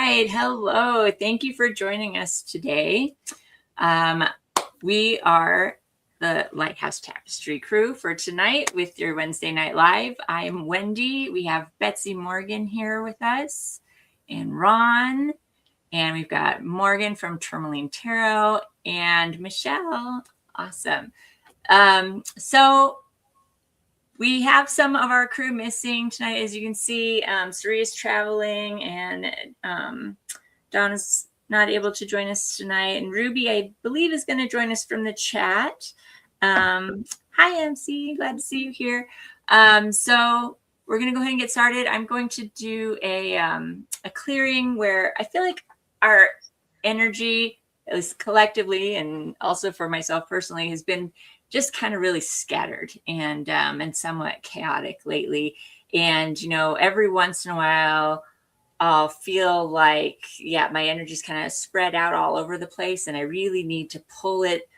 right. Hello. Thank you for joining us today. We are the Lighthouse Tapestry crew for tonight with your Wednesday Night Live. I'm Wendy. We have Betsy Morgan here with us and Ron. And we've got Morgan from Tourmaline Tarot and Michelle. Awesome. So we have some of our crew missing tonight. As you can see, Saria's traveling and Donna's not able to join us tonight. And Ruby, I believe, is going to join us from the chat. Hi, MC. Glad to see you here. So we're going to go ahead and get started. I'm going to do a clearing where I feel like our energy, at least collectively, and also for myself personally, has been just kind of really scattered and somewhat chaotic lately. And, you know, every once in a while, I'll feel like, yeah, my energy's kind of spread out all over the place. And I really need to pull it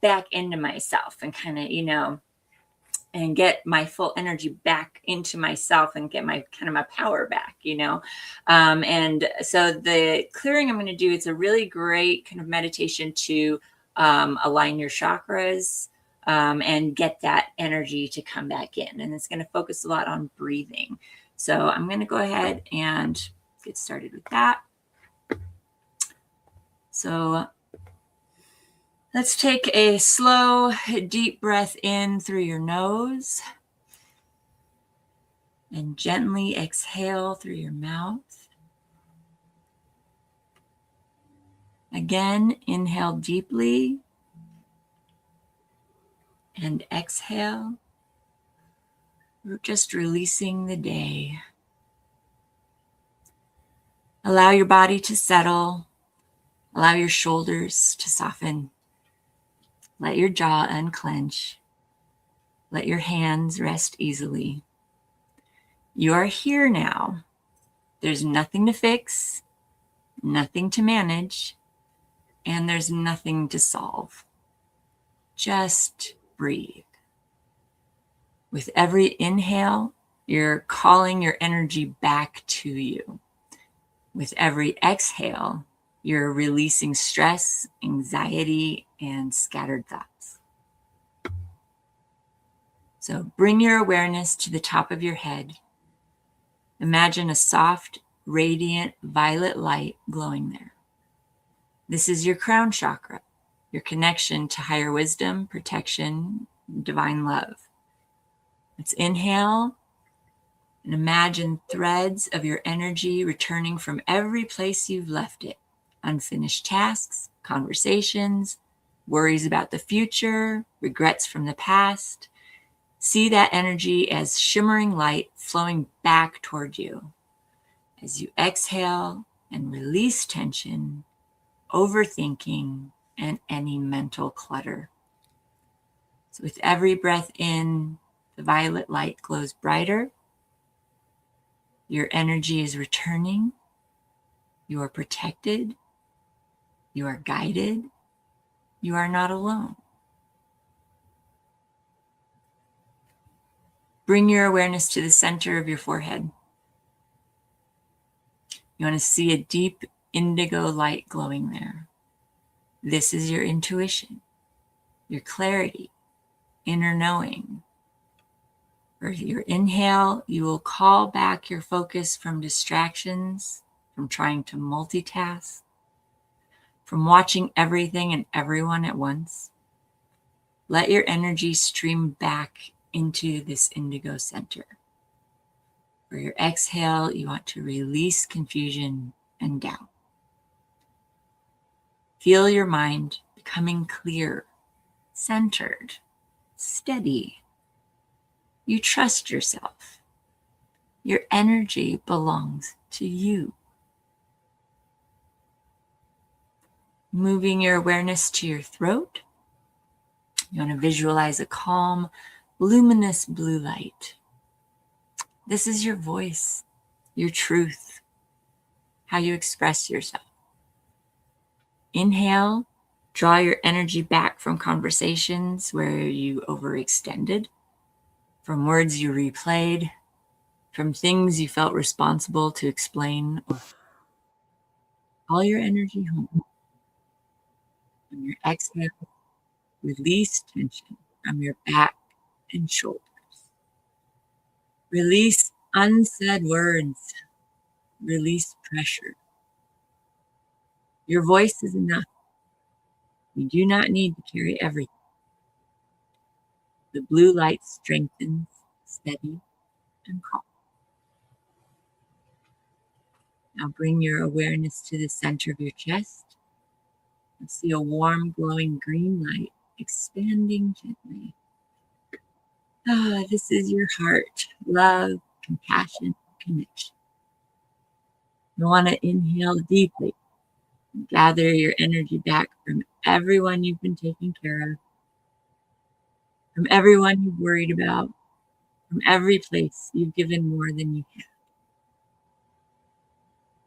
back into myself and kind of, you know, and get my full energy back into myself and get my kind of my power back, you know. And so the clearing I'm going to do, it's a really great kind of meditation to align your chakras and get that energy to come back in. And it's going to focus a lot on breathing. So I'm going to go ahead and get started with that. So let's take a slow, deep breath in through your nose and gently exhale through your mouth. Again, inhale deeply and exhale. We're just releasing the day. Allow your body to settle. Allow your shoulders to soften. Let your jaw unclench. Let your hands rest easily. You are here now. There's nothing to fix, nothing to manage, and there's nothing to solve. Just breathe. With every inhale, you're calling your energy back to you. With every exhale, you're releasing stress, anxiety, and scattered thoughts. So bring your awareness to the top of your head. Imagine a soft, radiant violet light glowing there. This is your crown chakra, your connection to higher wisdom, protection, divine love. Let's inhale and imagine threads of your energy returning from every place you've left it. Unfinished tasks, conversations, worries about the future, regrets from the past. See that energy as shimmering light flowing back toward you. As you exhale and release tension, overthinking, and any mental clutter. So with every breath in, the violet light glows brighter. Your energy is returning. You are protected. You are guided. You are not alone. Bring your awareness to the center of your forehead. You want to see a deep indigo light glowing there. This is your intuition, your clarity, inner knowing. For your inhale, you will call back your focus from distractions, from trying to multitask, from watching everything and everyone at once. Let your energy stream back into this indigo center. For your exhale, you want to release confusion and doubt. Feel your mind becoming clear, centered, steady. You trust yourself. Your energy belongs to you. Moving your awareness to your throat, you want to visualize a calm, luminous blue light. This is your voice, your truth, how you express yourself. Inhale, draw your energy back from conversations where you overextended, from words you replayed, from things you felt responsible to explain. All your energy home. On your exhale, release tension from your back and shoulders. Release unsaid words. Release pressure. Your voice is enough. You do not need to carry everything. The blue light strengthens, steady, and calm. Now bring your awareness to the center of your chest. You'll see a warm, glowing green light expanding gently. This is your heart, love, compassion, connection. You want to inhale deeply. Gather your energy back from everyone you've been taking care of, from everyone you've worried about, from every place you've given more than you have.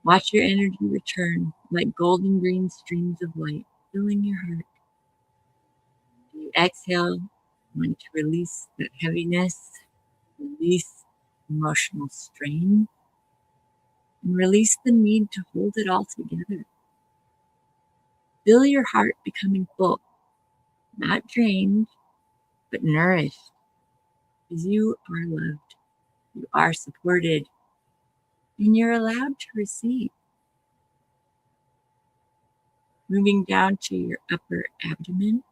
Watch your energy return like golden green streams of light filling your heart. You exhale, you want to release that heaviness, release emotional strain, and release the need to hold it all together. Feel your heart becoming full, not drained, but nourished, because you are loved, you are supported, and you're allowed to receive. Moving down to your upper abdomen,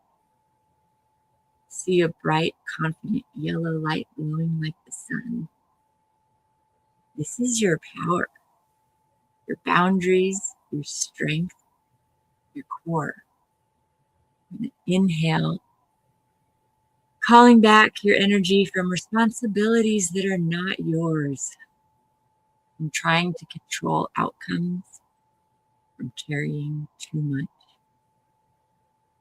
see a bright, confident yellow light glowing like the sun. This is your power, your boundaries, your strength, your core. Inhale, calling back your energy from responsibilities that are not yours, from trying to control outcomes, from carrying too much.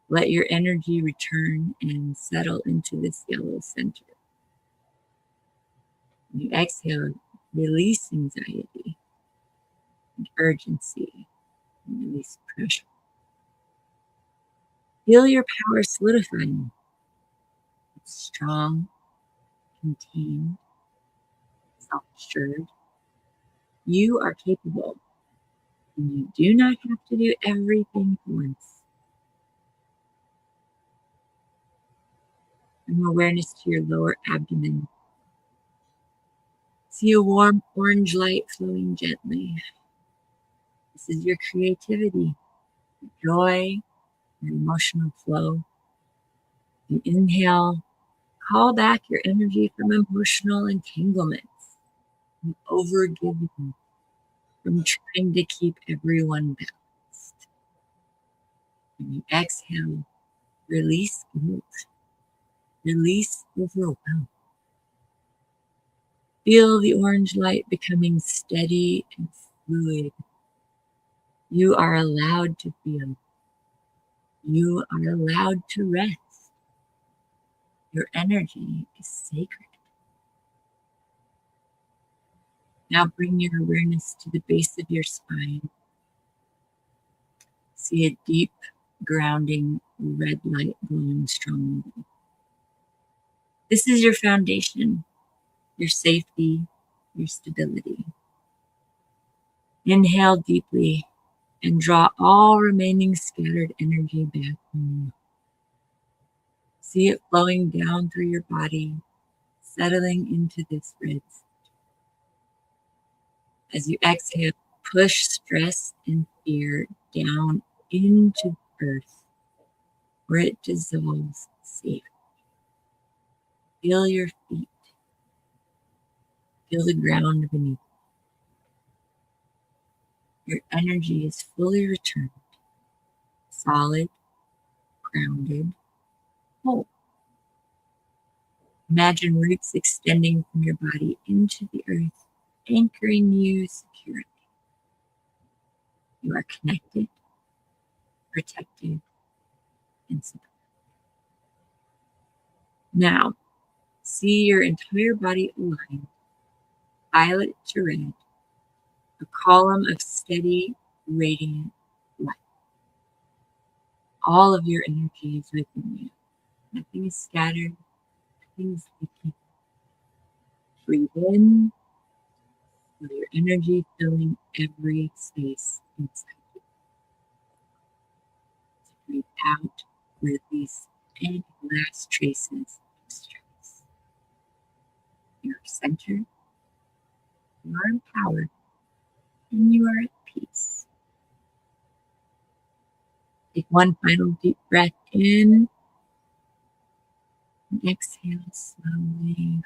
Let your energy return and settle into this yellow center. When you exhale, release anxiety and urgency, and release pressure. Feel your power solidifying. It's strong, contained, self-assured. You are capable, and you do not have to do everything at once. Bring awareness to your lower abdomen. See a warm orange light flowing gently. This is your creativity, your joy, your emotional flow. You inhale, call back your energy from emotional entanglements, from overgiving, from trying to keep everyone balanced. When you exhale, release guilt, release overwhelm. Feel the orange light becoming steady and fluid. You are allowed to feel. You are allowed to rest. Your energy is sacred. Now bring your awareness to the base of your spine. See a deep, grounding red light glowing strongly. This is your foundation, your safety, your stability. Inhale deeply and draw all remaining scattered energy back home. See it flowing down through your body, settling into this red. As you exhale, push stress and fear down into the earth, where it dissolves safely. Feel your feet. Feel the ground beneath. Your energy is fully returned, solid, grounded, whole. Imagine roots extending from your body into the earth, anchoring you securely. You are connected, protected, and supported. Now, see your entire body aligned, violet to red, a column of steady, radiant light. All of your energy is within you. Nothing is scattered, nothing is leaking. Breathe in, feel your energy filling every space inside you. breathe out, release any last traces of stress. You're centered, you are empowered, and you are at peace. Take one final deep breath in and exhale slowly.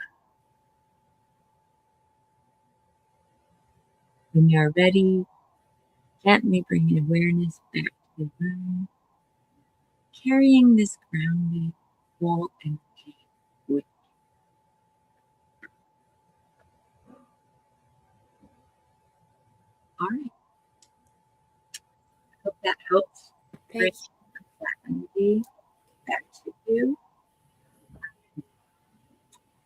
When you are ready, gently bring awareness back to the room, carrying this grounded, full energy with you. All right. Hope that helps. Bring that energy back to you.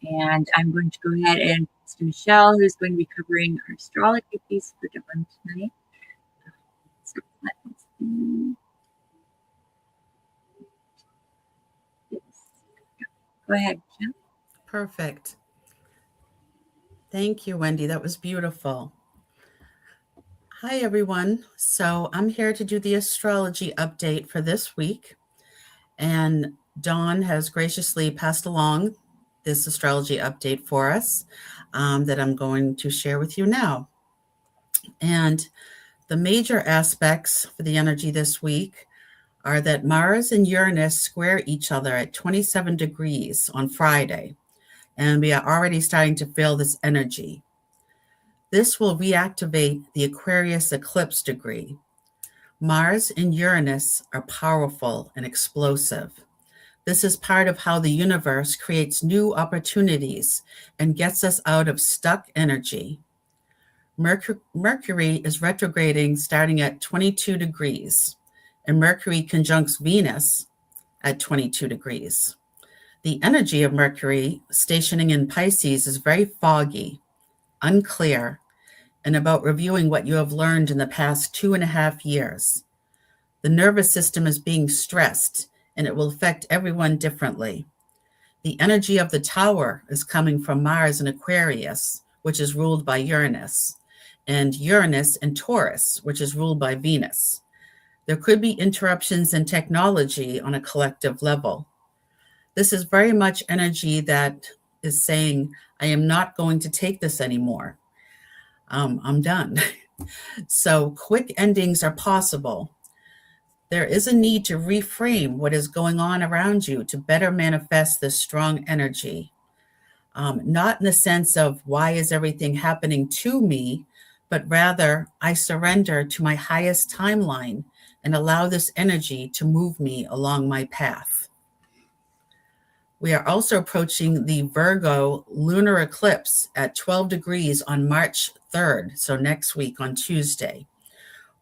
And I'm going to go ahead and to Michelle, who's going to be covering our astrology piece for Dawn tonight. So let me see. Yes. Go ahead, Michelle. Perfect. Thank you, Wendy. That was beautiful. Hi, everyone. So I'm here to do the astrology update for this week. And Dawn has graciously passed along this astrology update for us that I'm going to share with you now. And the major aspects for the energy this week are that Mars and Uranus square each other at 27 degrees on Friday. And we are already starting to feel this energy. This will reactivate the Aquarius eclipse degree. Mars and Uranus are powerful and explosive. This is part of how the universe creates new opportunities and gets us out of stuck energy. Mercury is retrograding starting at 22 degrees, and Mercury conjuncts Venus at 22 degrees. The energy of Mercury stationing in Pisces is very foggy, unclear, and about reviewing what you have learned in the past 2.5 years. The nervous system is being stressed, and it will affect everyone differently. The energy of the tower is coming from Mars and Aquarius, which is ruled by Uranus, and Uranus and Taurus, which is ruled by Venus. There could be interruptions in technology on a collective level. This is very much energy that is saying, I am not going to take this anymore. I'm done. So quick endings are possible. There is a need to reframe what is going on around you to better manifest this strong energy. Not in the sense of why is everything happening to me, but rather I surrender to my highest timeline and allow this energy to move me along my path. We are also approaching the Virgo lunar eclipse at 12 degrees on March 3rd, so next week on Tuesday.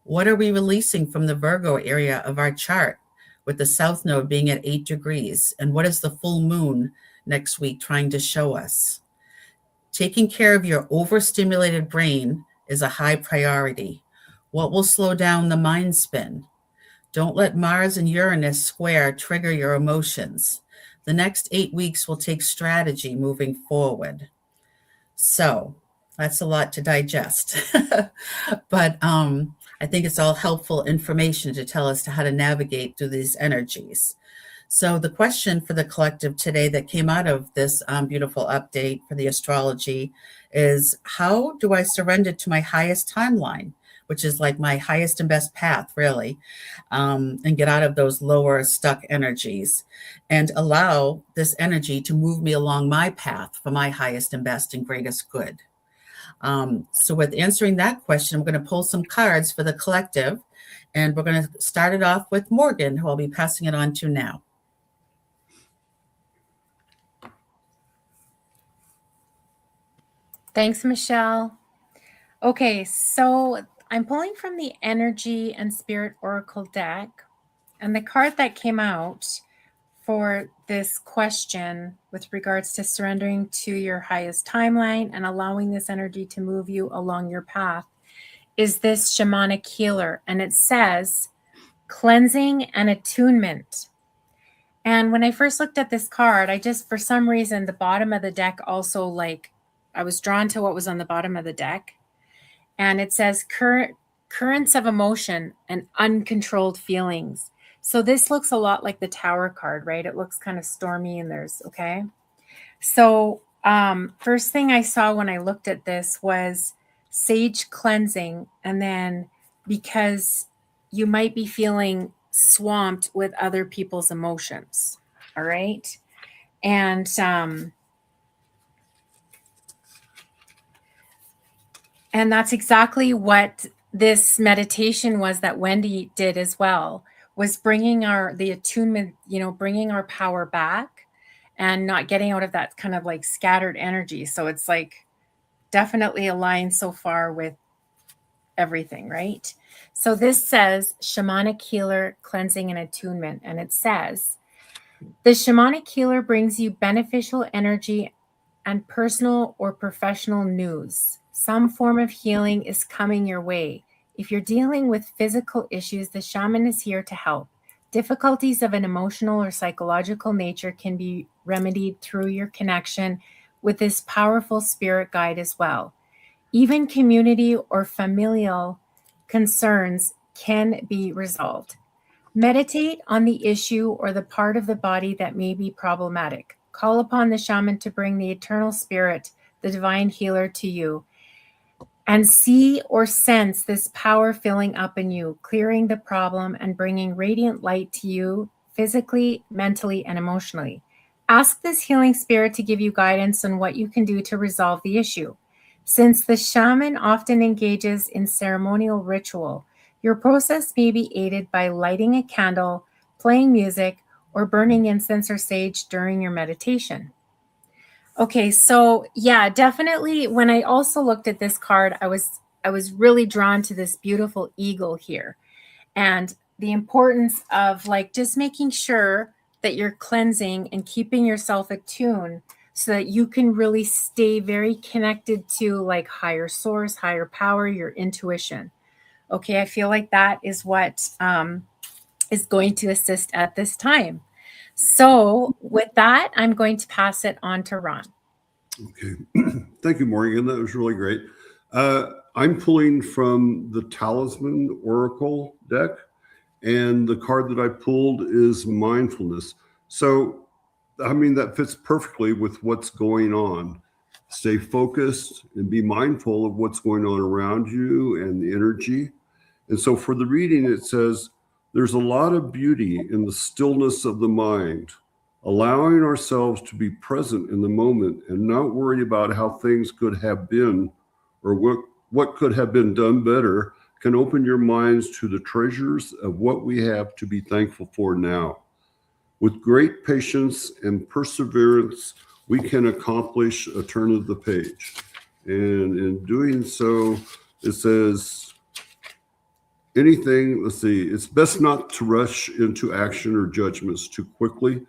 What are we releasing from the Virgo area of our chart, with the south node being at 8 degrees? And what is the full moon next week trying to show us? Taking care of your overstimulated brain is a high priority. What will slow down the mind spin? Don't let Mars and Uranus square trigger your emotions. The next 8 weeks will take strategy moving forward. So that's a lot to digest. But I think it's all helpful information to tell us how to navigate through these energies. So the question for the collective today that came out of this beautiful update for the astrology is, how do I surrender to my highest timeline, which is like my highest and best path, really, and get out of those lower stuck energies and allow this energy to move me along my path for my highest and best and greatest good? So with answering that question, I'm going to pull some cards for the collective, and we're going to start it off with Morgan, who I'll be passing it on to now. Thanks, Michelle. Okay, so I'm pulling from the Energy and Spirit Oracle deck, and the card that came out for this question with regards to surrendering to your highest timeline and allowing this energy to move you along your path is this shamanic healer, and it says cleansing and attunement. And when I first looked at this card, I just, for some reason, the bottom of the deck also, like, I was drawn to what was on the bottom of the deck. And it says currents of emotion and uncontrolled feelings. So this looks a lot like the Tower card, right? It looks kind of stormy and there's, okay. So first thing I saw when I looked at this was sage cleansing. And then because you might be feeling swamped with other people's emotions. All right. And that's exactly what this meditation was that Wendy did as well, was bringing the attunement, bringing our power back and not getting out of that kind of like scattered energy. So it's like definitely aligned so far with everything, right? So this says shamanic healer, cleansing and attunement. And it says, the shamanic healer brings you beneficial energy and personal or professional news. Some form of healing is coming your way. If you're dealing with physical issues, the shaman is here to help. Difficulties of an emotional or psychological nature can be remedied through your connection with this powerful spirit guide as well. Even community or familial concerns can be resolved. Meditate on the issue or the part of the body that may be problematic. Call upon the shaman to bring the eternal spirit, the divine healer, to you, and see or sense this power filling up in you, clearing the problem and bringing radiant light to you physically, mentally, and emotionally. Ask this healing spirit to give you guidance on what you can do to resolve the issue. Since the shaman often engages in ceremonial ritual, your process may be aided by lighting a candle, playing music, or burning incense or sage during your meditation. Okay, so yeah, definitely when I also looked at this card, I was really drawn to this beautiful eagle here and the importance of like just making sure that you're cleansing and keeping yourself attuned so that you can really stay very connected to like higher source, higher power, your intuition. Okay, I feel like that is what is going to assist at this time. So with that, I'm going to pass it on to Ron. Okay. Thank you, Morgan. That was really great. I'm pulling from the Talisman Oracle deck, and the card that I pulled is mindfulness. So, I mean, that fits perfectly with what's going on. Stay focused and be mindful of what's going on around you and the energy. And so for the reading, it says, there's a lot of beauty in the stillness of the mind, allowing ourselves to be present in the moment and not worry about how things could have been or what could have been done better can open your minds to the treasures of what we have to be thankful for now. With great patience and perseverance, we can accomplish a turn of the page. And in doing so, it says, it's best not to rush into action or judgments too quickly.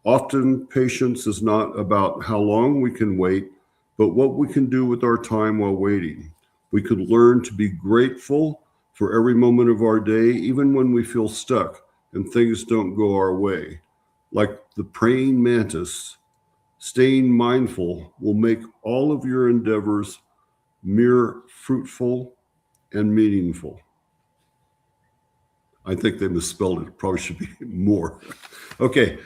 Often patience is not about how long we can wait, but what we can do with our time while waiting. We could learn to be grateful for every moment of our day, even when we feel stuck and things don't go our way. Like the praying mantis, staying mindful will make all of your endeavors mere fruitful and meaningful. I think they misspelled it. It probably should be more. Okay,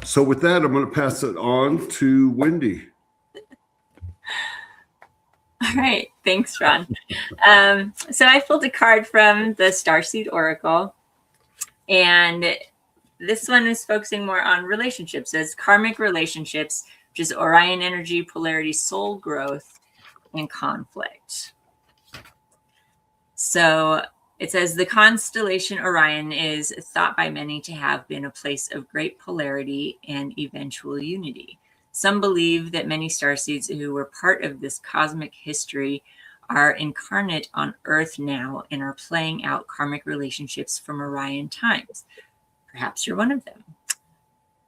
so with that, I'm going to pass it on to Wendy. All right, thanks, Ron. So I pulled a card from the Starseed Oracle, and this one is focusing more on relationships, as karmic relationships, which is Orion energy, polarity, soul growth, and conflict. So it says the constellation Orion is thought by many to have been a place of great polarity and eventual unity. Some believe that many starseeds who were part of this cosmic history are incarnate on Earth now and are playing out karmic relationships from Orion times. Perhaps you're one of them.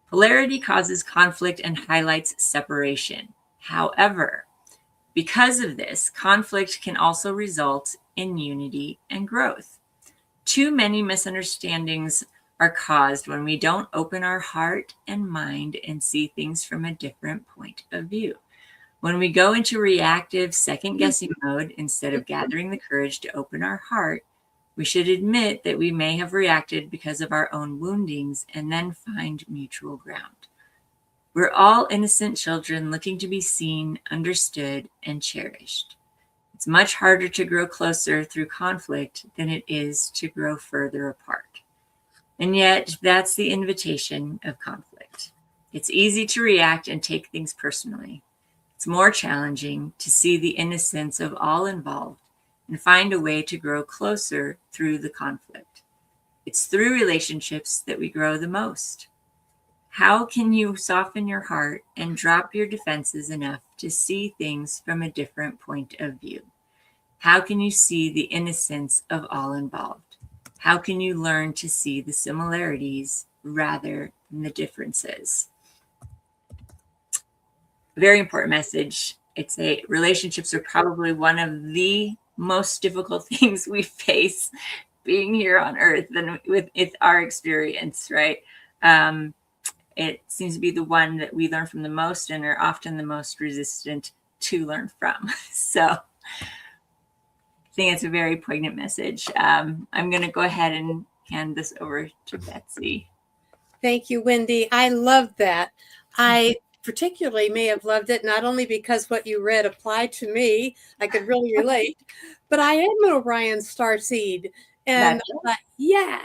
Polarity causes conflict and highlights separation. However, because of this, conflict can also result in unity and growth. Too many misunderstandings are caused when we don't open our heart and mind and see things from a different point of view. When we go into reactive second-guessing mode instead of gathering the courage to open our heart, We should admit that we may have reacted because of our own woundings and then find mutual ground. We're all innocent children looking to be seen, understood, and cherished. It's much harder to grow closer through conflict than it is to grow further apart. And yet, that's the invitation of conflict. It's easy to react and take things personally. It's more challenging to see the innocence of all involved and find a way to grow closer through the conflict. It's through relationships that we grow the most. How can you soften your heart and drop your defenses enough to see things from a different point of view? How can you see the innocence of all involved? How can you learn to see the similarities rather than the differences? Very important message. It's relationships are probably one of the most difficult things we face being here on Earth and with our experience, right? It seems to be the one that we learn from the most and are often the most resistant to learn from. So I think it's a very poignant message. I'm going to go ahead and hand this over to Betsy. Thank you, Wendy. I love that. I particularly may have loved it, not only because what you read applied to me, I could really relate, but I am an Orion starseed. And I thought, yeah.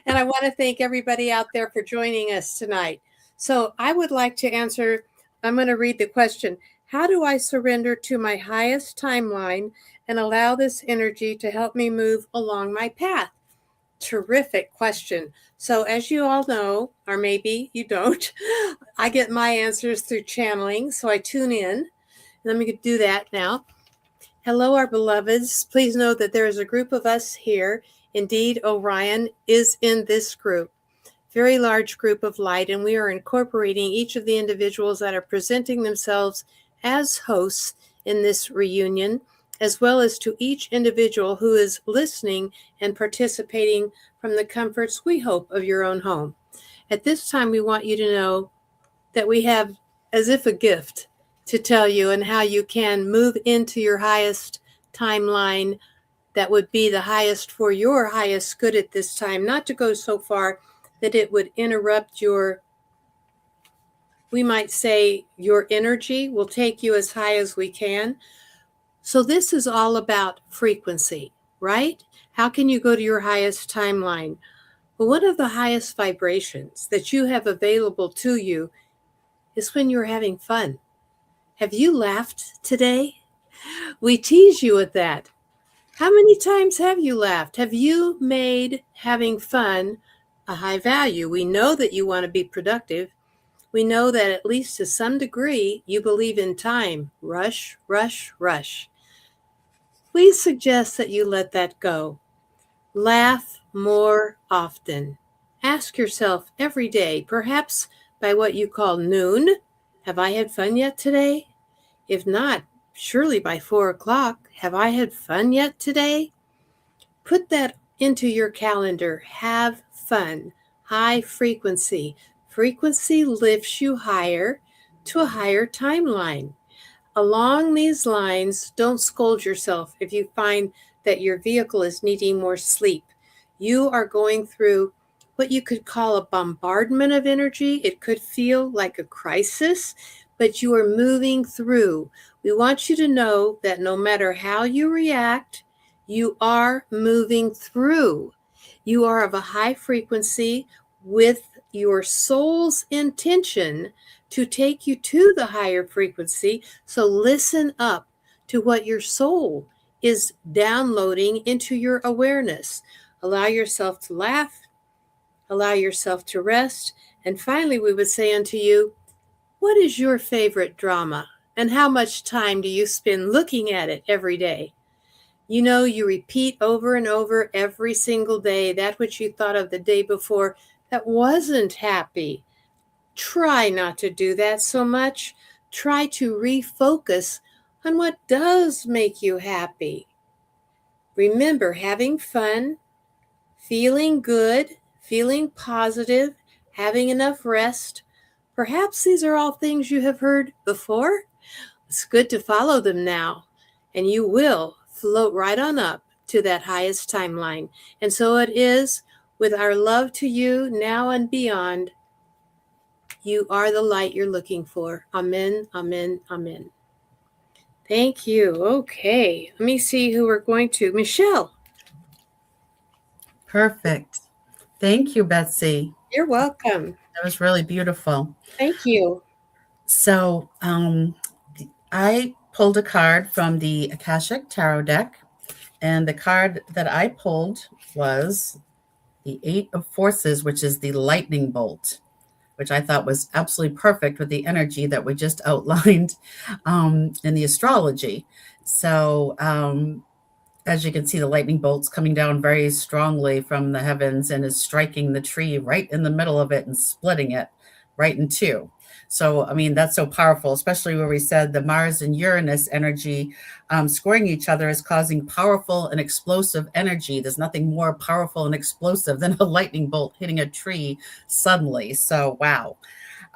And I want to thank everybody out there for joining us tonight. So I would like to answer, I'm going to read the question. How do I surrender to my highest timeline and allow this energy to help me move along my path? Terrific question. So as you all know, or maybe you don't, I get my answers through channeling. So I tune in. Let me do that now. Hello, our beloveds. Please know that there is a group of us here. Indeed, Orion is in this group. Very large group of light, and we are incorporating each of the individuals that are presenting themselves as hosts in this reunion, as well as to each individual who is listening and participating from the comforts, we hope, of your own home. At this time, we want you to know that we have, as if a gift, to tell you and how you can move into your highest timeline that would be the highest for your highest good at this time, not to go so far that it would interrupt your, we might say, your energy. We'll take you as high as we can. So this is all about frequency, right? How can you go to your highest timeline? Well, one of the highest vibrations that you have available to you is when you're having fun. Have you laughed today? We tease you with that. How many times have you laughed? Have you made having fun a high value? We know that you want to be productive. We know that at least to some degree, you believe in time. Rush, rush, rush. Please suggest that you let that go. Laugh more often. Ask yourself every day, perhaps by what you call noon, have I had fun yet today? If not, surely by 4 o'clock, have I had fun yet today? Put that into your calendar. Have fun. High frequency. Frequency lifts you higher to a higher timeline. Along these lines, don't scold yourself if you find that your vehicle is needing more sleep. You are going through what you could call a bombardment of energy. It could feel like a crisis, but you are moving through. We want you to know that no matter how you react, you are moving through. You are of a high frequency with your soul's intention to take you to the higher frequency. So listen up to what your soul is downloading into your awareness. Allow yourself to laugh. Allow yourself to rest. And finally, we would say unto you, what is your favorite drama? And how much time do you spend looking at it every day? You know, you repeat over and over every single day that which you thought of the day before that wasn't happy. Try not to do that so much. Try to refocus on what does make you happy. Remember, having fun, feeling good, feeling positive, having enough rest. Perhaps these are all things you have heard before. It's good to follow them now, and you will float right on up to that highest timeline. And so it is with our love to you now and beyond. You are the light you're looking for. Amen, amen, amen. Thank you. Okay, let me see who we're going to. Michelle. Perfect. Thank you, Betsy. You're welcome. That was really beautiful. Thank you. So I pulled a card from the Akashic Tarot deck, and the card that I pulled was the Eight of Forces, which is the lightning bolt, which I thought was absolutely perfect with the energy that we just outlined in the astrology. So as you can see, the lightning bolt's coming down very strongly from the heavens and is striking the tree right in the middle of it and splitting it right in two. So, I mean, that's so powerful, especially where we said the Mars and Uranus energy scoring each other is causing powerful and explosive energy. There's nothing more powerful and explosive than a lightning bolt hitting a tree suddenly. So, wow.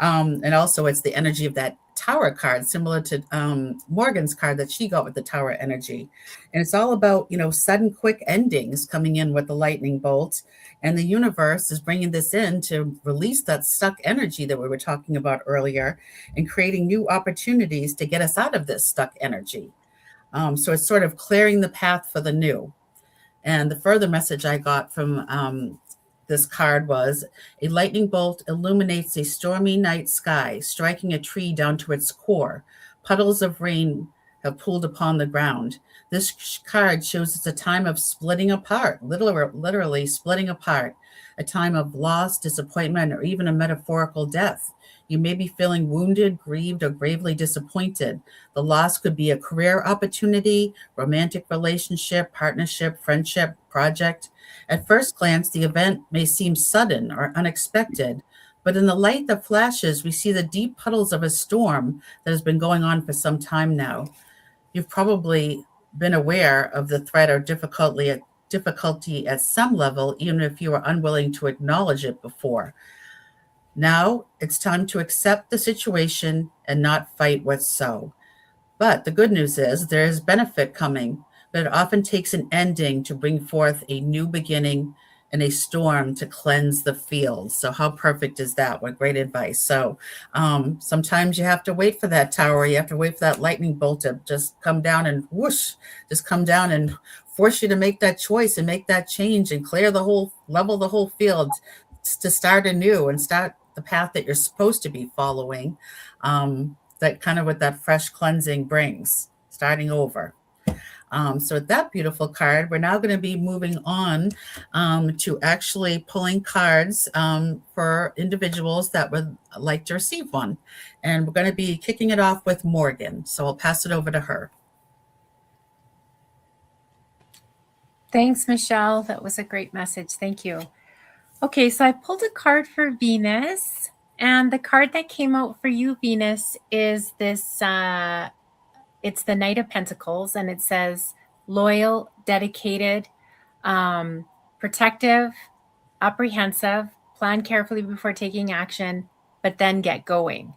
And also it's the energy of that Tower card, similar to Morgan's card that she got with the Tower energy. And it's all about, sudden quick endings coming in with the lightning bolt. And the universe is bringing this in to release that stuck energy that we were talking about earlier and creating new opportunities to get us out of this stuck energy. So it's sort of clearing the path for the new. And the further message I got from this card was a lightning bolt illuminates a stormy night sky, striking a tree down to its core. Puddles of rain have pooled upon the ground. This card shows it's a time of splitting apart, literally splitting apart, a time of loss, disappointment, or even a metaphorical death. You may be feeling wounded, grieved, or gravely disappointed. The loss could be a career opportunity, romantic relationship, partnership, friendship, project. At first glance, the event may seem sudden or unexpected, but in the light that flashes, we see the deep puddles of a storm that has been going on for some time now. You've probably been aware of the threat or difficulty at some level, even if you were unwilling to acknowledge it before. Now it's time to accept the situation and not fight what's so. But the good news is there is benefit coming, but it often takes an ending to bring forth a new beginning and a storm to cleanse the field. So how perfect is that? What great advice. So sometimes you have to wait for that tower. You have to wait for that lightning bolt to just come down and whoosh, just come down and force you to make that choice and make that change and level the whole field to start anew and start the path that you're supposed to be following. That kind of what that fresh cleansing brings, starting over. So with that beautiful card, we're now going to be moving on to actually pulling cards for individuals that would like to receive one. And we're going to be kicking it off with Morgan. So I'll pass it over to her. Thanks, Michelle. That was a great message. Thank you. Okay, so I pulled a card for Venus. And the card that came out for you, Venus, is this, it's the Knight of Pentacles, and it says loyal, dedicated, protective, apprehensive, plan carefully before taking action, but then get going.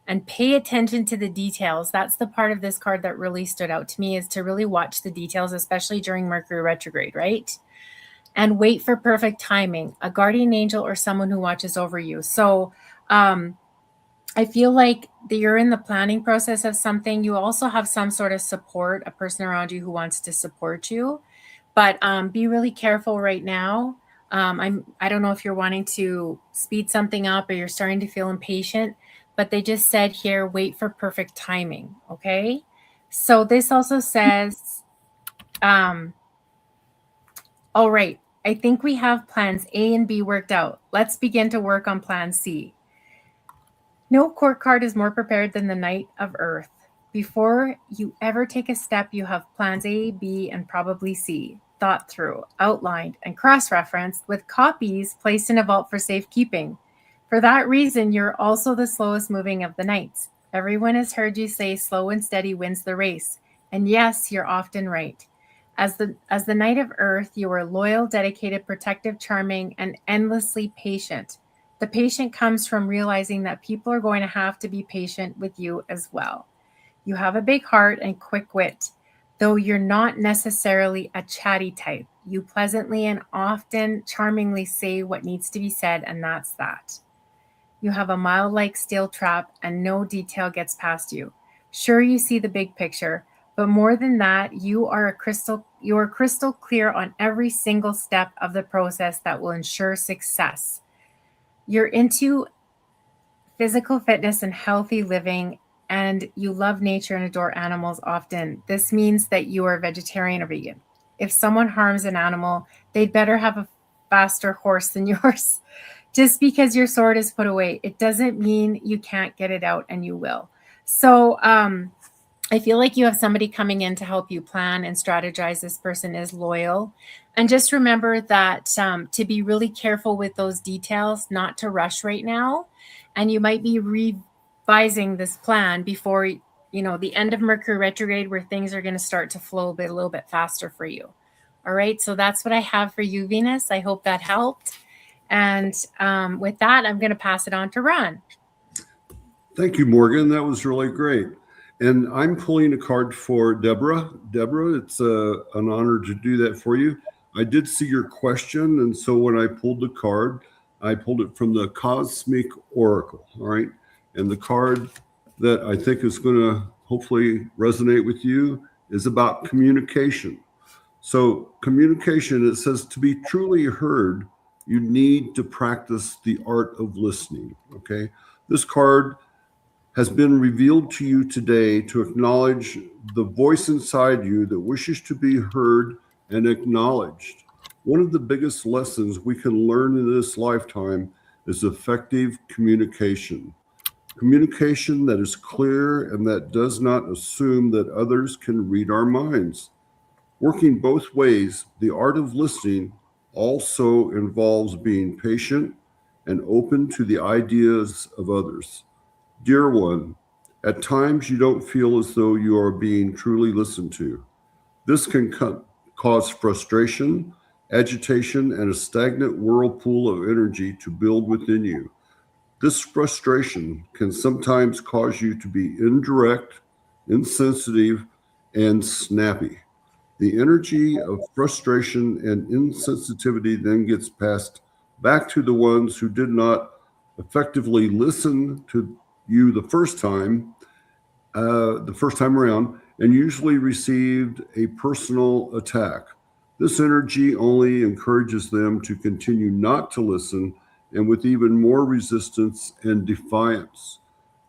And pay attention to the details. That's the part of this card that really stood out to me, is to really watch the details, especially during Mercury retrograde, right? And wait for perfect timing, a guardian angel or someone who watches over you. So I feel like you're in the planning process of something. You also have some sort of support, a person around you who wants to support you. But be really careful right now. I don't know if you're wanting to speed something up or you're starting to feel impatient, but they just said here, wait for perfect timing. Okay. So this also says, all right, I think we have plans A and B worked out. Let's begin to work on plan C. No court card is more prepared than the Knight of Earth. Before you ever take a step, you have plans A, B, and probably C, thought through, outlined, and cross-referenced with copies placed in a vault for safekeeping. For that reason, you're also the slowest moving of the knights. Everyone has heard you say slow and steady wins the race. And yes, you're often right. As the Knight of Earth, you are loyal, dedicated, protective, charming, and endlessly patient. The patient comes from realizing that people are going to have to be patient with you as well. You have a big heart and quick wit, though you're not necessarily a chatty type. You pleasantly and often charmingly say what needs to be said, and that's that. You have a mild-like steel trap, and no detail gets past you. Sure, you see the big picture, but more than that, you are crystal clear on every single step of the process that will ensure success. You're into physical fitness and healthy living, and you love nature and adore animals often. This means that you are vegetarian or vegan. If someone harms an animal, they'd better have a faster horse than yours. Just because your sword is put away, it doesn't mean you can't get it out, and you will. So I feel like you have somebody coming in to help you plan and strategize. This person is loyal. And just remember that to be really careful with those details, not to rush right now. And you might be revising this plan before, the end of Mercury retrograde, where things are going to start to flow a little bit faster for you. All right. So that's what I have for you, Venus. I hope that helped. And with that, I'm going to pass it on to Ron. Thank you, Morgan. That was really great. And I'm pulling a card for Deborah. Deborah, it's an honor to do that for you. I did see your question, and so when I pulled the card, I pulled it from the Cosmic Oracle, all right? And the card that I think is going to hopefully resonate with you is about communication. So communication, it says, to be truly heard, you need to practice the art of listening, okay? This card has been revealed to you today to acknowledge the voice inside you that wishes to be heard and acknowledged. One of the biggest lessons we can learn in this lifetime is effective communication. Communication that is clear and that does not assume that others can read our minds. Working both ways, the art of listening also involves being patient and open to the ideas of others. Dear one, at times you don't feel as though you are being truly listened to. This can cause frustration, agitation, and a stagnant whirlpool of energy to build within you. This frustration can sometimes cause you to be indirect, insensitive, and snappy. The energy of frustration and insensitivity then gets passed back to the ones who did not effectively listen to you the first time around, and usually received a personal attack. This energy only encourages them to continue not to listen, and with even more resistance and defiance.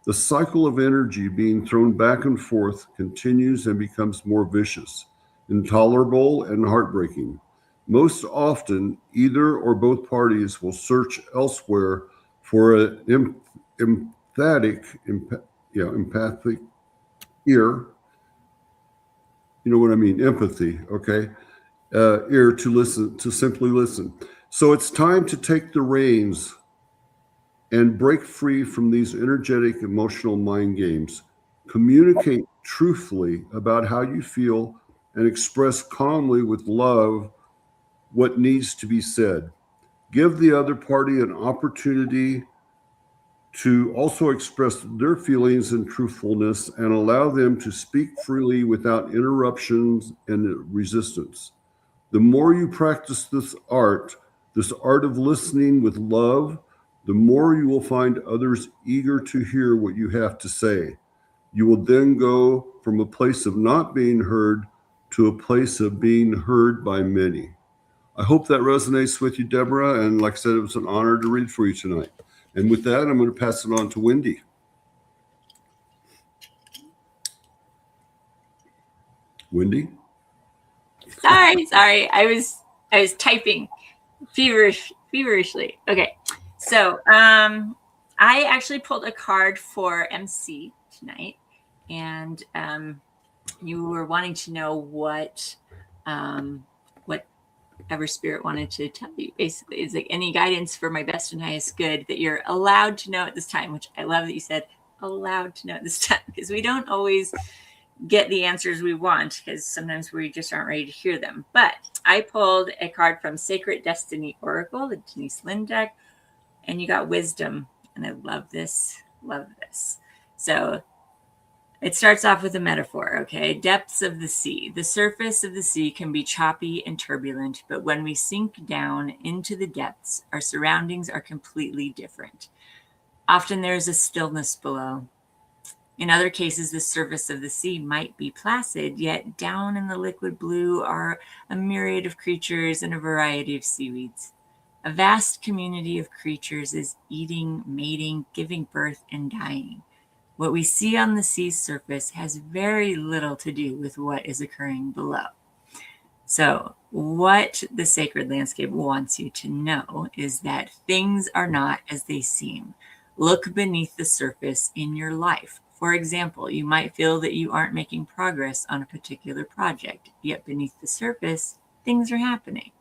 The cycle of energy being thrown back and forth continues and becomes more vicious, intolerable, and heartbreaking. Most often, either or both parties will search elsewhere for an empathic ear. You know what I mean? Empathy, okay? Ear to listen, to simply listen. So it's time to take the reins and break free from these energetic, emotional mind games. Communicate truthfully about how you feel and express calmly with love what needs to be said. Give the other party an opportunity to also express their feelings in truthfulness and allow them to speak freely without interruptions and resistance. The more you practice this art of listening with love, the more you will find others eager to hear what you have to say. You will then go from a place of not being heard to a place of being heard by many. I hope that resonates with you, Deborah. And like I said, it was an honor to read for you tonight. And with that, I'm going to pass it on to Wendy. Wendy? Sorry. I was typing feverishly. Okay. So I actually pulled a card for MC tonight, and you were wanting to know what whatever spirit wanted to tell you. Basically, it's like any guidance for my best and highest good that you're allowed to know at this time, which I love that you said allowed to know at this time, because we don't always get the answers we want, because sometimes we just aren't ready to hear them. But I pulled a card from Sacred Destiny Oracle, the Denise Lynn deck, and you got wisdom. And I love this. So It starts off with a metaphor, okay? Depths of the sea. The surface of the sea can be choppy and turbulent, but when we sink down into the depths, our surroundings are completely different. Often there is a stillness below. In other cases, the surface of the sea might be placid, yet down in the liquid blue are a myriad of creatures and a variety of seaweeds. A vast community of creatures is eating, mating, giving birth, and dying. What we see on the sea's surface has very little to do with what is occurring below. So, what the sacred landscape wants you to know is that things are not as they seem. Look beneath the surface in your life. For example, you might feel that you aren't making progress on a particular project, yet beneath the surface, things are happening.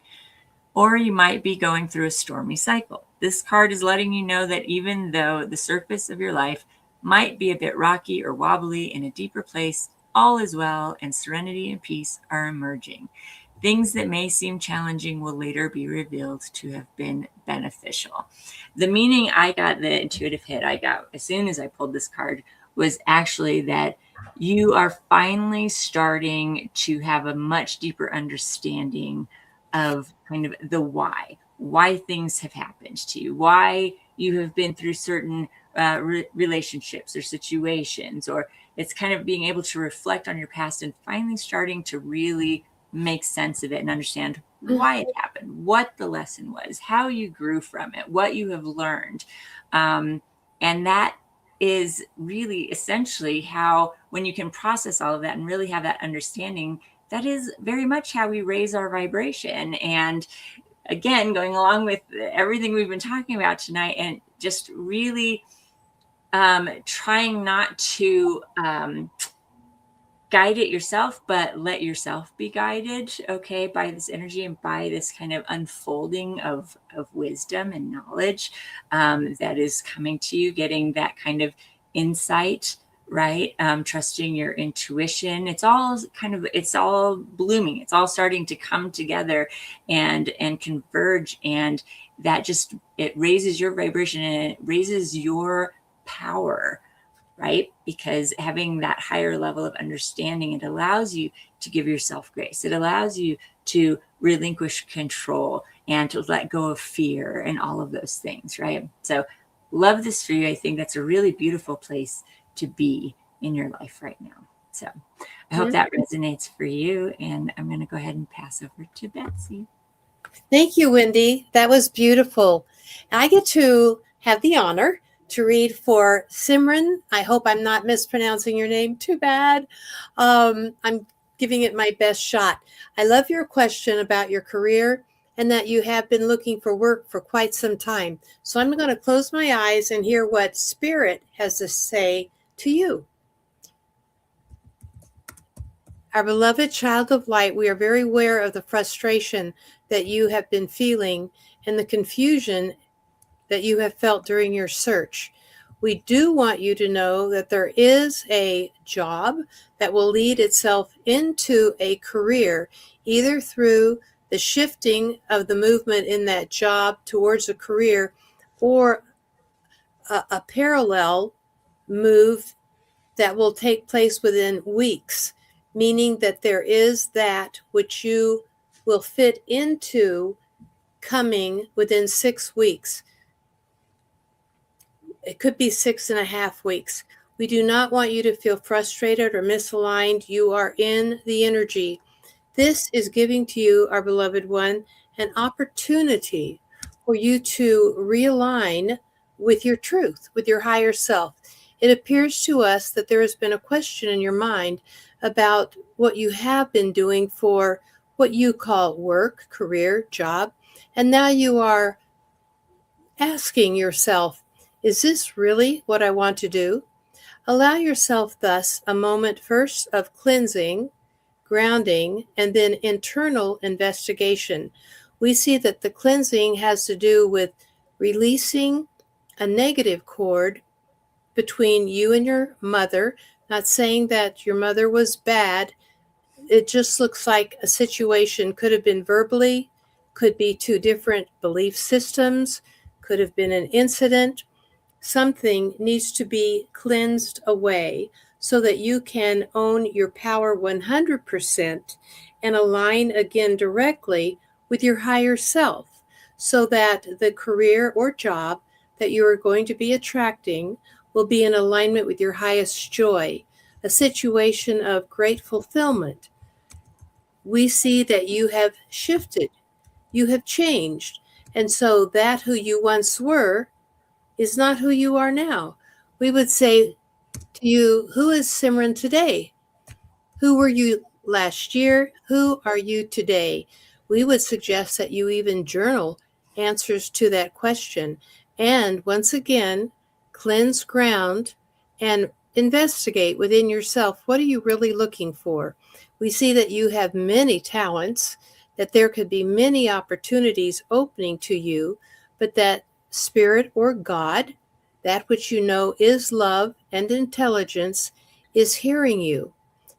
Or you might be going through a stormy cycle. This card is letting you know that even though the surface of your life might be a bit rocky or wobbly, in a deeper place, all is well and serenity and peace are emerging. Things that may seem challenging will later be revealed to have been beneficial. The meaning I got, the intuitive hit I got as soon as I pulled this card, was actually that you are finally starting to have a much deeper understanding of kind of the why things have happened to you, why you have been through certain relationships or situations, or it's kind of being able to reflect on your past and finally starting to really make sense of it and understand why it happened, what the lesson was, how you grew from it, what you have learned. And that is really essentially how, when you can process all of that and really have that understanding, that is very much how we raise our vibration. And again, going along with everything we've been talking about tonight, and just really trying not to guide it yourself, but let yourself be guided, okay, by this energy and by this kind of unfolding of wisdom and knowledge that is coming to you, getting that kind of insight, right? Trusting your intuition. It's all blooming. It's all starting to come together and converge, and that just, it raises your vibration and it raises your power, right? Because having that higher level of understanding, it allows you to give yourself grace. It allows you to relinquish control and to let go of fear and all of those things, right? So love this for you. I think that's a really beautiful place to be in your life right now. So I hope that resonates for you. And I'm going to go ahead and pass over to Betsy. Thank you, Wendy. That was beautiful. I get to have the honor to read for Simran. I hope I'm not mispronouncing your name. Too bad. I'm giving it my best shot. I love your question about your career and that you have been looking for work for quite some time. So I'm going to close my eyes and hear what Spirit has to say to you. Our beloved child of light, we are very aware of the frustration that you have been feeling and the confusion that you have felt during your search. We do want you to know that there is a job that will lead itself into a career, either through the shifting of the movement in that job towards a career, or a parallel move that will take place within weeks, meaning that there is that which you will fit into coming within 6 weeks. It could be 6.5 weeks. We do not want you to feel frustrated or misaligned. You are in the energy. This is giving to you, our beloved one, an opportunity for you to realign with your truth, with your higher self. It appears to us that there has been a question in your mind about what you have been doing for what you call work, career, job, and now you are asking yourself, is this really what I want to do? Allow yourself thus a moment first of cleansing, grounding, and then internal investigation. We see that the cleansing has to do with releasing a negative cord between you and your mother. Not saying that your mother was bad. It just looks like a situation could have been verbally, could be two different belief systems, could have been an incident. Something needs to be cleansed away so that you can own your power 100% and align again directly with your higher self, so that the career or job that you are going to be attracting will be in alignment with your highest joy, a situation of great fulfillment. We see that you have shifted, you have changed, and so that who you once were is not who you are now. We would say to you, who is Simran today? Who were you last year? Who are you today? We would suggest that you even journal answers to that question. And once again, cleanse ground and investigate within yourself, what are you really looking for? We see that you have many talents, that there could be many opportunities opening to you, but that spirit or God, that which you know is love and intelligence, is hearing you.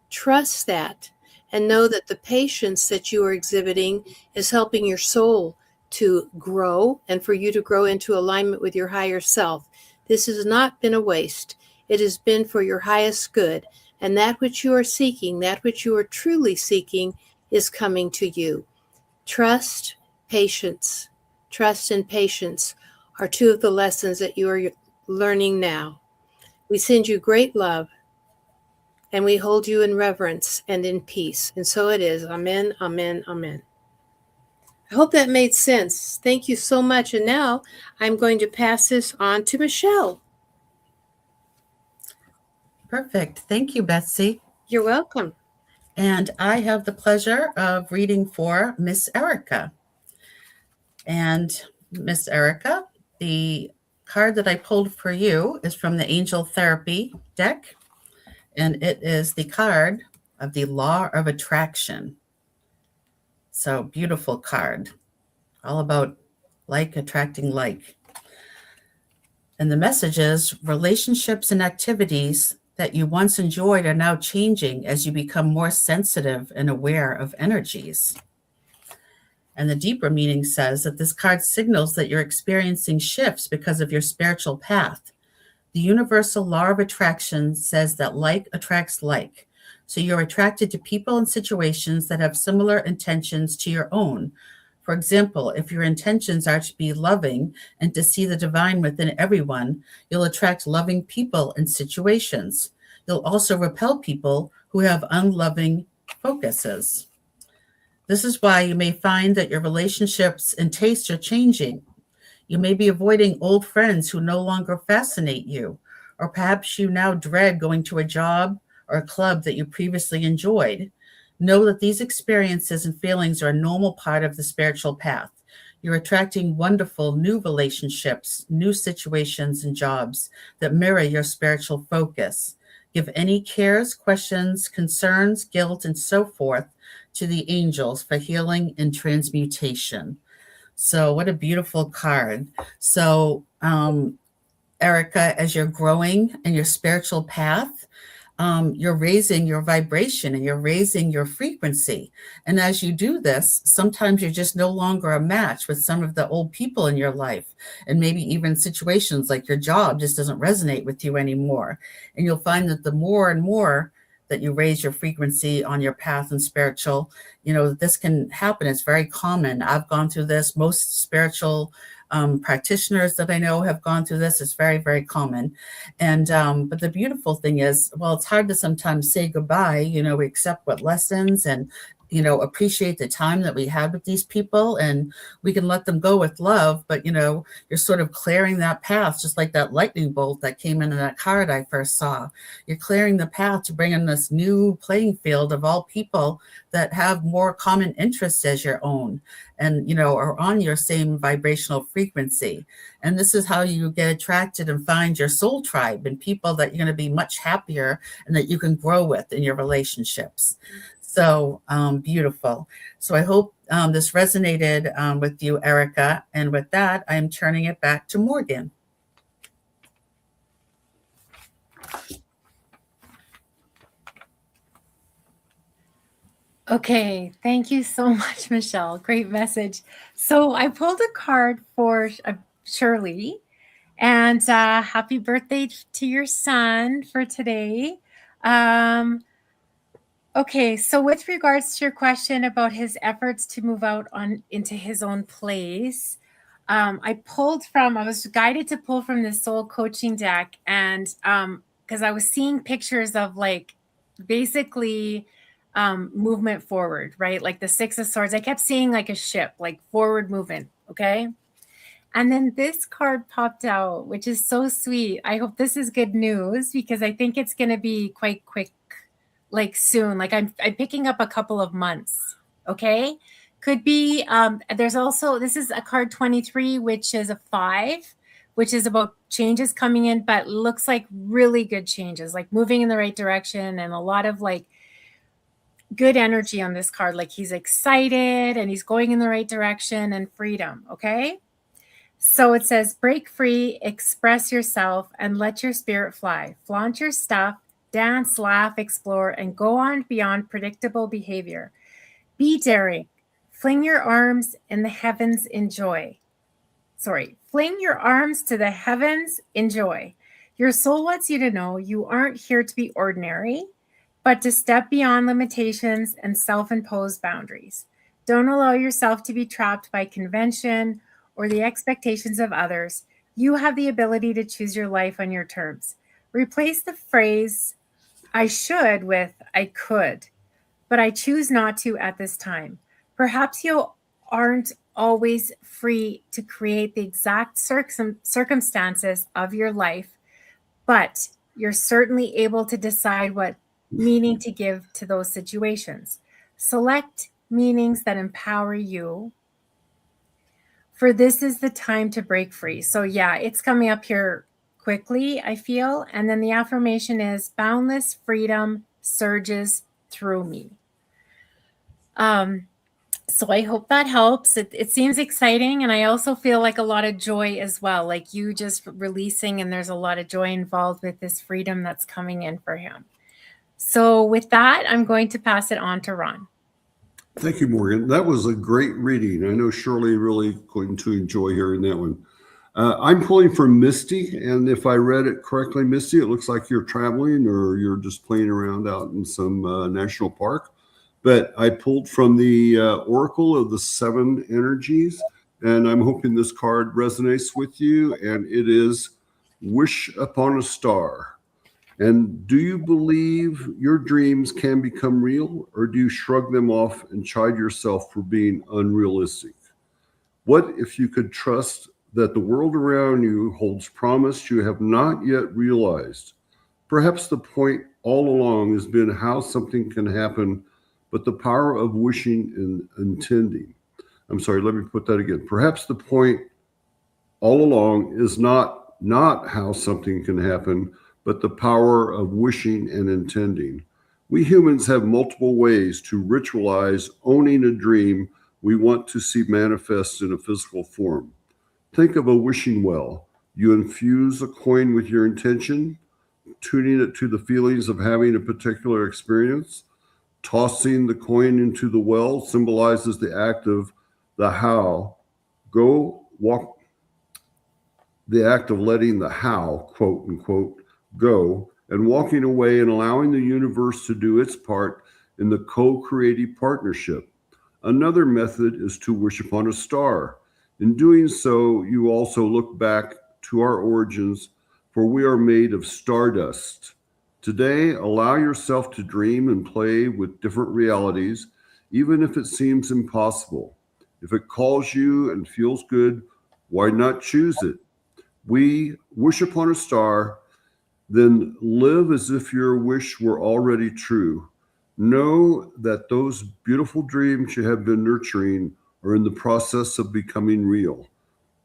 Trust that and know that the patience that you are exhibiting is helping your soul to grow and for you to grow into alignment with your higher self. This has not been a waste. It has been for your highest good. And that which you are seeking, that which you are truly seeking, is coming to you. Trust, patience. Trust and patience are two of the lessons that you are learning now. We send you great love, and we hold you in reverence and in peace. And so it is. Amen, amen, amen. I hope that made sense. Thank you so much. And now I'm going to pass this on to Michelle. Perfect. Thank you, Betsy. You're welcome. And I have the pleasure of reading for Miss Erica. And Miss Erica, the card that I pulled for you is from the Angel Therapy deck. And it is the card of the Law of Attraction. So beautiful card, all about like attracting like. And the message is relationships and activities that you once enjoyed are now changing as you become more sensitive and aware of energies. And the deeper meaning says that this card signals that you're experiencing shifts because of your spiritual path. The universal law of attraction says that like attracts like. So you're attracted to people and situations that have similar intentions to your own. For example, if your intentions are to be loving and to see the divine within everyone, you'll attract loving people and situations. You'll also repel people who have unloving focuses. This is why you may find that your relationships and tastes are changing. You may be avoiding old friends who no longer fascinate you, or perhaps you now dread going to a job or a club that you previously enjoyed. Know that these experiences and feelings are a normal part of the spiritual path. You're attracting wonderful new relationships, new situations, and jobs that mirror your spiritual focus. Give any cares, questions, concerns, guilt, and so forth to the angels for healing and transmutation. So what a beautiful card. So, Erica, as you're growing in your spiritual path, you're raising your vibration and you're raising your frequency. And as you do this, sometimes you're just no longer a match with some of the old people in your life. And maybe even situations like your job just doesn't resonate with you anymore. And you'll find that the more and more that you raise your frequency on your path and spiritual, this can happen. It's very common. I've gone through this. Most spiritual practitioners that I know have gone through this. It's very, very common. And but the beautiful thing is, it's hard to sometimes say goodbye. We accept what lessons and appreciate the time that we had with these people, and we can let them go with love. But you're sort of clearing that path, just like that lightning bolt that came in that card I first saw. You're clearing the path to bring in this new playing field of all people that have more common interests as your own, and are on your same vibrational frequency. And this is how you get attracted and find your soul tribe and people that you're going to be much happier and that you can grow with in your relationships. So beautiful. So I hope this resonated with you, Erica. And with that, I'm turning it back to Morgan. Okay, thank you so much, Michelle. Great message. So I pulled a card for Shirley, and happy birthday to your son for today. Okay, so with regards to your question about his efforts to move out into his own place, I was guided to pull from the soul coaching deck, and because I was seeing pictures of like basically movement forward, right? Like the Six of Swords. I kept seeing like a ship, like forward movement. Okay. And then this card popped out, which is so sweet. I hope this is good news because I think it's going to be quite quick, like soon. Like I'm picking up a couple of months. Okay. Could be, there's also, this is a card 23, which is a 5, which is about changes coming in, but looks like really good changes, like moving in the right direction and a lot of like good energy on this card. Like he's excited and he's going in the right direction and freedom. Okay. So it says, break free, express yourself, and let your spirit fly. Flaunt your stuff, dance, laugh, explore, and go on beyond predictable behavior. Be daring. Fling your arms in the heavens in joy. Fling your arms to the heavens in joy. Your soul wants you to know you aren't here to be ordinary, but to step beyond limitations and self-imposed boundaries. Don't allow yourself to be trapped by convention or the expectations of others. You have the ability to choose your life on your terms. Replace the phrase, I should, with I could, but I choose not to at this time. Perhaps you aren't always free to create the exact circumstances of your life, but you're certainly able to decide what meaning to give to those situations. Select meanings that empower you, for this is the time to break free. So yeah, it's coming up here quickly, I feel. And then the affirmation is boundless freedom surges through me. So I hope that helps. It seems exciting. And I also feel like a lot of joy as well, like you just releasing, and there's a lot of joy involved with this freedom that's coming in for him. So with that, I'm going to pass it on to Ron. Thank you, Morgan. That was a great reading. I know Shirley really going to enjoy hearing that one. I'm pulling from Misty, and if I read it correctly, Misty, it looks like you're traveling or you're just playing around out in some national park. But I pulled from the Oracle of the 7 Energies, and I'm hoping this card resonates with you, and it is Wish Upon a Star. And do you believe your dreams can become real, or do you shrug them off and chide yourself for being unrealistic? What if you could trust that the world around you holds promise you have not yet realized? Perhaps the point all along has been how something can happen, but the power of wishing and intending. I'm sorry, let me put that again. Perhaps the point all along is not how something can happen, but the power of wishing and intending. We humans have multiple ways to ritualize owning a dream we want to see manifest in a physical form. Think of a wishing well. You infuse a coin with your intention, tuning it to the feelings of having a particular experience. Tossing the coin into the well symbolizes the act of the how. The act of letting the how, quote unquote, go, and walking away and allowing the universe to do its part in the co-creative partnership. Another method is to wish upon a star. In doing so, you also look back to our origins, for we are made of stardust. Today, allow yourself to dream and play with different realities, even if it seems impossible. If it calls you and feels good, why not choose it? We wish upon a star, then live as if your wish were already true. Know that those beautiful dreams you have been nurturing are in the process of becoming real.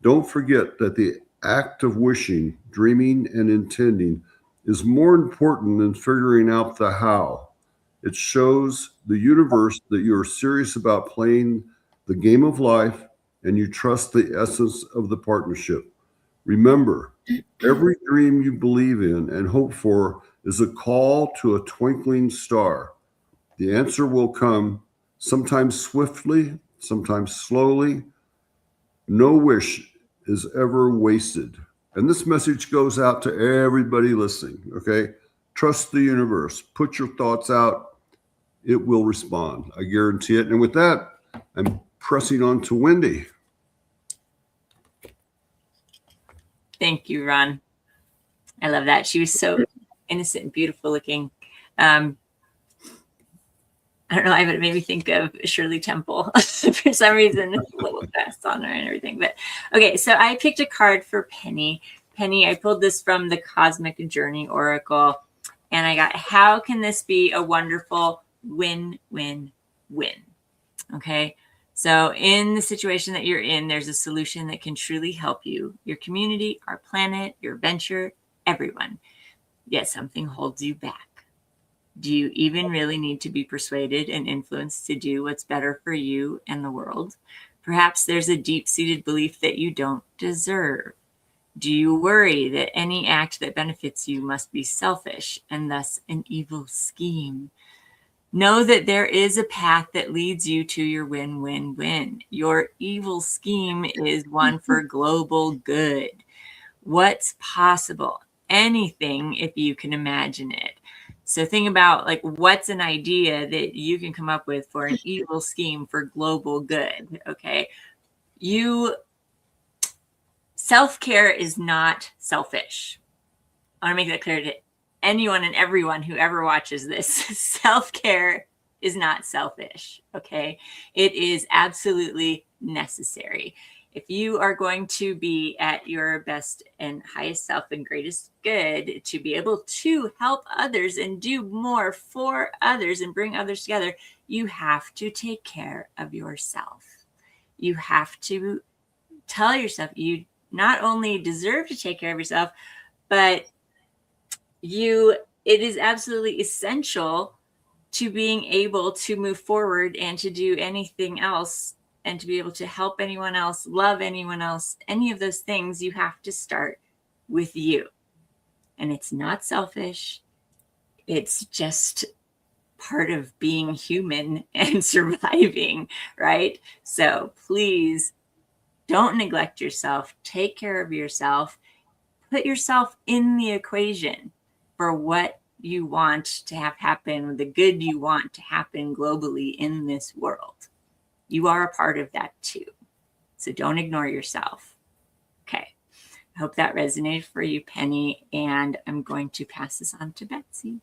Don't forget that the act of wishing, dreaming, and intending is more important than figuring out the how. It shows the universe that you are serious about playing the game of life and you trust the essence of the partnership. Remember, every dream you believe in and hope for is a call to a twinkling star. The answer will come, sometimes swiftly, sometimes slowly. No wish is ever wasted. And this message goes out to everybody listening, okay? Trust the universe. Put your thoughts out. It will respond. I guarantee it. And with that, I'm pressing on to Wendy. Thank you, Ron. I love that. She was so innocent and beautiful looking. I don't know, it made me think of Shirley Temple for some reason, a little vest on her and everything. But okay, so I picked a card for Penny. Penny, I pulled this from the Cosmic Journey Oracle, and I got, how can this be a wonderful win-win-win? Okay, so in the situation that you're in, there's a solution that can truly help you, your community, our planet, your venture, everyone. Yet something holds you back. Do you even really need to be persuaded and influenced to do what's better for you and the world? Perhaps there's a deep-seated belief that you don't deserve. Do you worry that any act that benefits you must be selfish and thus an evil scheme? Know that there is a path that leads you to your win-win-win. Your evil scheme is one for global good. What's possible? Anything if you can imagine it. So think about, like, what's an idea that you can come up with for an evil scheme for global good, okay? Self-care is not selfish. I want to make that clear to anyone and everyone who ever watches this. Self-care is not selfish, okay? It is absolutely necessary. If you are going to be at your best and highest self and greatest good, to be able to help others and do more for others and bring others together, you have to take care of yourself. You have to tell yourself you not only deserve to take care of yourself, but it is absolutely essential to being able to move forward and to do anything else, and to be able to help anyone else, love anyone else, any of those things. You have to start with you. And it's not selfish. It's just part of being human and surviving, right? So please don't neglect yourself. Take care of yourself. Put yourself in the equation for what you want to have happen, the good you want to happen globally in this world. You are a part of that too. So don't ignore yourself. Okay. I hope that resonated for you, Penny. And I'm going to pass this on to Betsy.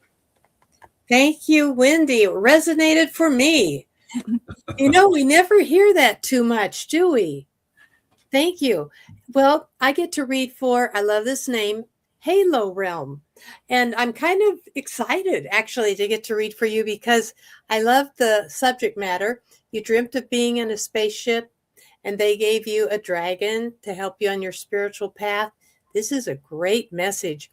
Thank you, Wendy. It resonated for me. You know, we never hear that too much, do we? Thank you. Well, I get to read for, I love this name, Halo Realm. And I'm kind of excited actually to get to read for you because I love the subject matter. You dreamt of being in a spaceship and they gave you a dragon to help you on your spiritual path. This is a great message.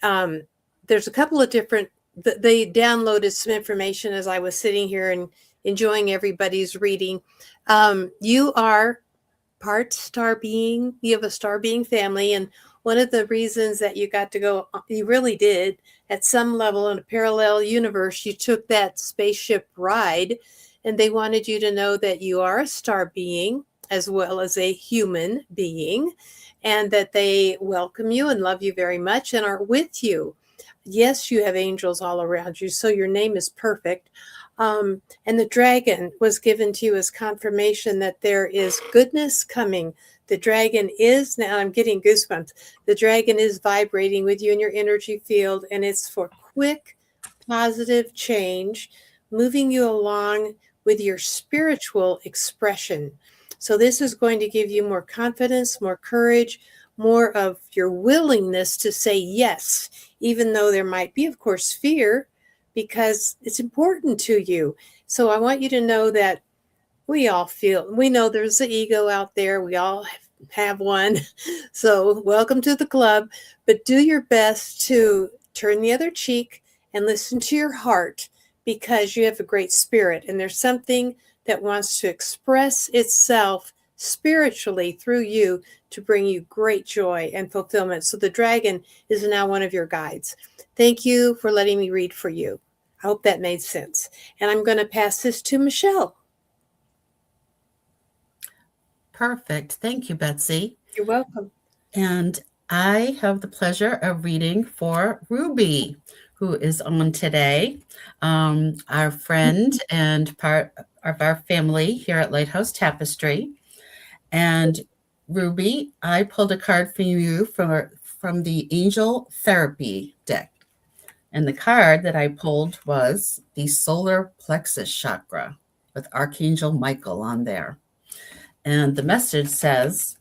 There's a couple of different, they downloaded some information as I was sitting here and enjoying everybody's reading. You are part star being, you have a star being family. And one of the reasons that you got to go, you really did, at some level in a parallel universe, you took that spaceship ride, and they wanted you to know that you are a star being as well as a human being, and that they welcome you and love you very much and are with you. Yes, you have angels all around you, so your name is perfect. And the dragon was given to you as confirmation that there is goodness coming. The dragon is, now I'm getting goosebumps, the dragon is vibrating with you in your energy field, and it's for quick, positive change, moving you along with your spiritual expression. So this is going to give you more confidence, more courage, more of your willingness to say yes, even though there might be, of course, fear, because it's important to you. So I want you to know that we know there's the ego out there. We all have one. So welcome to the club, but do your best to turn the other cheek and listen to your heart, because you have a great spirit and there's something that wants to express itself spiritually through you to bring you great joy and fulfillment. So the dragon is now one of your guides. Thank you for letting me read for you. I hope that made sense. And I'm going to pass this to Michelle. Perfect. Thank you, Betsy. You're welcome. And I have the pleasure of reading for Ruby, who is on today, our friend and part of our family here at Lighthouse Tapestry. And Ruby, I pulled a card for you from the Angel Therapy deck. And the card that I pulled was the Solar Plexus Chakra with Archangel Michael on there. And the message says,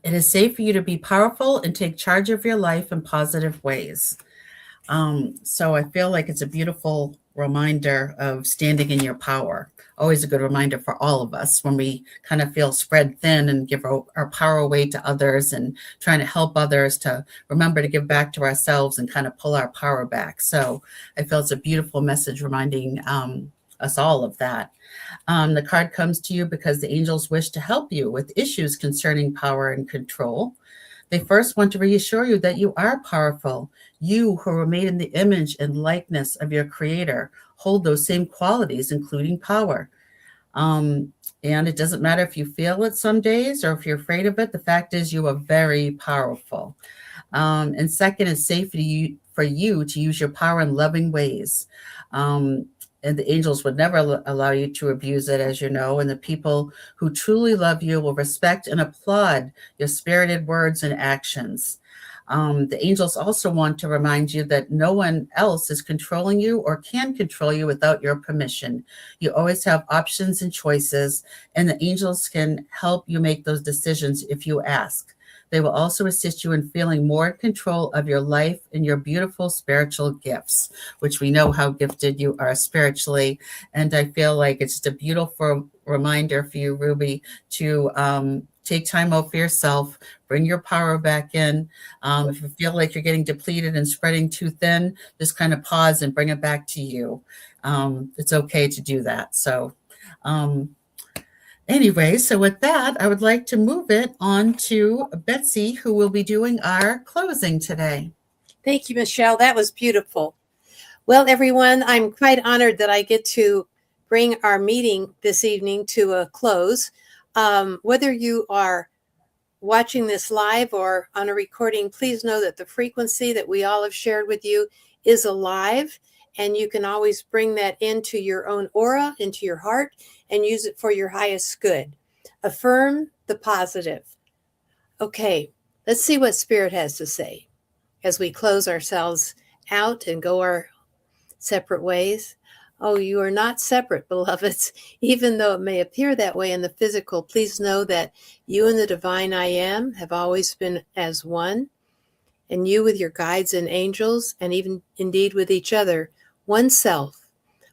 it is safe for you to be powerful and take charge of your life in positive ways. So I feel like it's a beautiful reminder of standing in your power. Always a good reminder for all of us when we kind of feel spread thin and give our power away to others and trying to help others, to remember to give back to ourselves and kind of pull our power back. So I feel it's a beautiful message reminding us all of that. The card comes to you because the angels wish to help you with issues concerning power and control. They first want to reassure you that you are powerful. You who were made in the image and likeness of your creator hold those same qualities, including power. And it doesn't matter if you feel it some days or if you're afraid of it. The fact is you are very powerful. And second, it's safe for you to use your power in loving ways. And the angels would never allow you to abuse it, as you know. And the people who truly love you will respect and applaud your spirited words and actions. The angels also want to remind you that no one else is controlling you or can control you without your permission. You always have options and choices, and the angels can help you make those decisions if you ask. They will also assist you in feeling more in control of your life and your beautiful spiritual gifts, which we know how gifted you are spiritually. And I feel like it's just a beautiful reminder for you, Ruby, to take time out for yourself, bring your power back in. If you feel like you're getting depleted and spreading too thin, just kind of pause and bring it back to you. It's okay to do that. So anyway, so with that, I would like to move it on to Betsy, who will be doing our closing today. Thank you, Michelle. That was beautiful. Well, everyone, I'm quite honored that I get to bring our meeting this evening to a close. Whether you are watching this live or on a recording, please know that the frequency that we all have shared with you is alive, and you can always bring that into your own aura, into your heart, and use it for your highest good. Affirm the positive. Okay, let's see what Spirit has to say as we close ourselves out and go our separate ways. Oh, you are not separate, beloveds. Even though it may appear that way in the physical, please know that you and the divine I am have always been as one, and you with your guides and angels, and even indeed with each other, one self,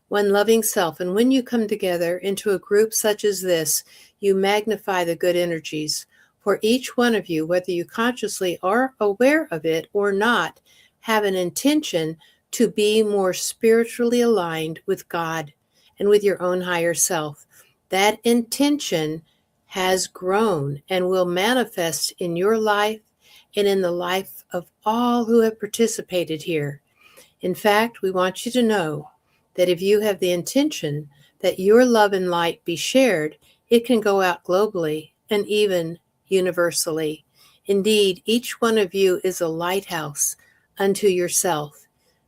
one loving self. And when you come together into a group such as this, you magnify the good energies. For each one of you, whether you consciously are aware of it or not, have an intention to be more spiritually aligned with God and with your own higher self. That intention has grown and will manifest in your life and in the life of all who have participated here. In fact, we want you to know that if you have the intention that your love and light be shared, it can go out globally and even universally. Indeed, each one of you is a lighthouse unto yourself.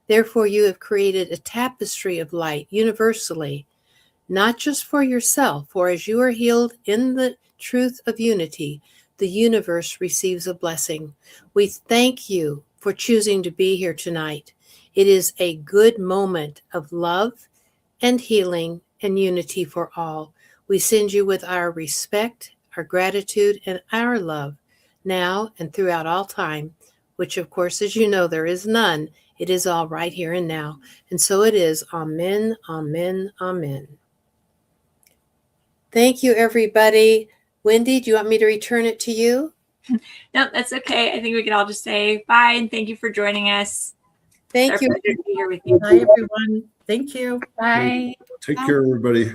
Therefore, you have created a tapestry of light universally, not just for yourself, for as you are healed in the truth of unity, the universe receives a blessing. We thank you for choosing to be here tonight. It is a good moment of love and healing and unity for all. We send you with our respect, our gratitude, and our love now and throughout all time, which of course, as you know, there is none. It is all right here and now. And so it is. Amen, amen, amen. Thank you, everybody. Wendy, do you want me to return it to you? No, that's okay. I think we can all just say bye and thank you for joining us. Thank you. It's our pleasure to be here with you. Bye, everyone. Thank you. Bye. Take care, everybody.